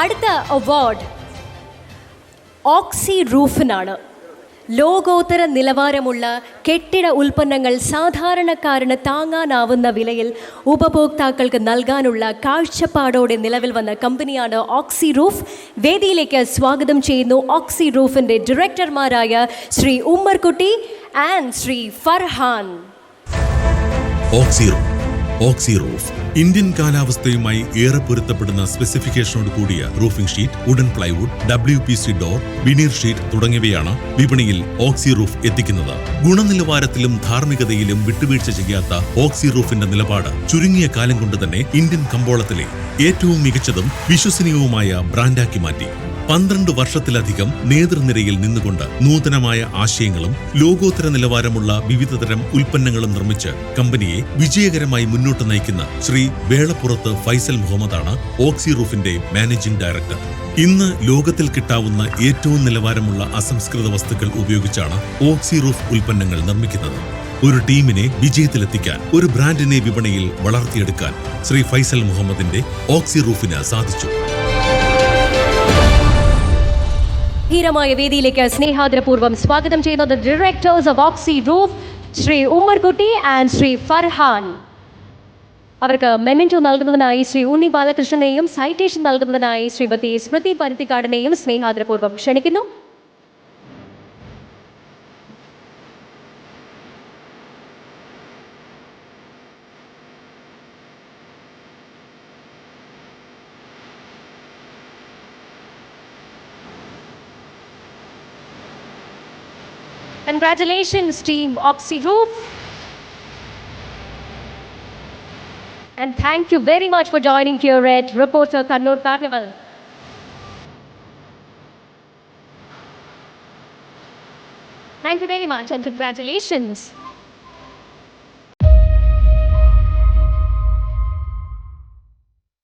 അടുത്ത അവാർഡ് ഓക്സി റൂഫിനാണ്. ലോകോത്തര നിലവാരമുള്ള കെട്ടിട ഉൽപ്പന്നങ്ങൾ സാധാരണക്കാരന് താങ്ങാനാവുന്ന വിലയിൽ ഉപഭോക്താക്കൾക്ക് നൽകാനുള്ള കാഴ്ചപ്പാടോടെ നിലവിൽ വന്ന കമ്പനിയാണ് ഓക്സി റൂഫ്. വേദിയിലേക്ക് സ്വാഗതം ചെയ്യുന്നു ഓക്സി റൂഫിൻ്റെ ഡയറക്ടർമാരായ Shri Ummerkutty and Shri Farhan. Oxy roof Indian കാലാവസ്ഥയുമായി ഏറെ പൊരുത്തപ്പെടുന്ന സ്പെസിഫിക്കേഷനോട് കൂടിയ roofing sheet, wooden plywood, WPC door, veneer sheet തുടങ്ങിയവയാണ് വിപണിയിൽ ഓക്സി റൂഫ് എത്തിക്കുന്നത്. ഗുണനിലവാരത്തിലും ധാർമ്മികതയിലും വിട്ടുവീഴ്ച ചെയ്യാത്ത ഓക്സി റൂഫിന്റെ നിലപാട് ചുരുങ്ങിയ കാലം കൊണ്ട് തന്നെ ഇന്ത്യൻ കമ്പോളത്തിലെ ഏറ്റവും മികച്ചതും വിശ്വസനീയവുമായ ബ്രാൻഡാക്കി മാറ്റി. 12 വർഷത്തിലധികം നേതൃനിരയിൽ നിന്നുകൊണ്ട് നൂതനമായ ആശയങ്ങളും ലോകോത്തര നിലവാരമുള്ള വിവിധതരം ഉൽപ്പന്നങ്ങളും നിർമ്മിച്ച് കമ്പനിയെ വിജയകരമായി മുന്നോട്ട് നയിക്കുന്ന ശ്രീ വേളപ്പുറത്ത് ഫൈസൽ മുഹമ്മദാണ് ഓക്സി റൂഫിന്റെ മാനേജിംഗ് ഡയറക്ടർ. ഇന്ന് ലോകത്തിൽ കിട്ടാവുന്ന ഏറ്റവും നിലവാരമുള്ള അസംസ്കൃത വസ്തുക്കൾ ഉപയോഗിച്ചാണ് ഓക്സി റൂഫ് ഉൽപ്പന്നങ്ങൾ നിർമ്മിക്കുന്നത്. ഒരു ടീമിനെ വിജയത്തിലെത്തിക്കാൻ, ഒരു ബ്രാൻഡിനെ വിപണിയിൽ വളർത്തിയെടുക്കാൻ ശ്രീ ഫൈസൽ മുഹമ്മദിന്റെ ഓക്സി റൂഫിന് സാധിച്ചു. ധീരമായ വേദിയിലേക്ക് സ്നേഹാദരപൂർവ്വം സ്വാഗതം ചെയ്യുന്നത് directors of oxy roof Shri Ummerkutty and Shri Farhan. അവർക്ക് മെമന്റോ നൽകുന്നതിനായി ശ്രീ ഉണ്ണി ബാലകൃഷ്ണനെയും സൈറ്റേഷൻ നൽകുന്നതിനായി ശ്രീമതി സ്മൃതി പരുത്തിക്കാടിനെയും സ്നേഹാദരപൂർവ്വം ക്ഷണിക്കുന്നു. Congratulations, team Oxy Roof. And thank you very much for joining here at Reporter Kannur Carnival. Thank you very much and congratulations.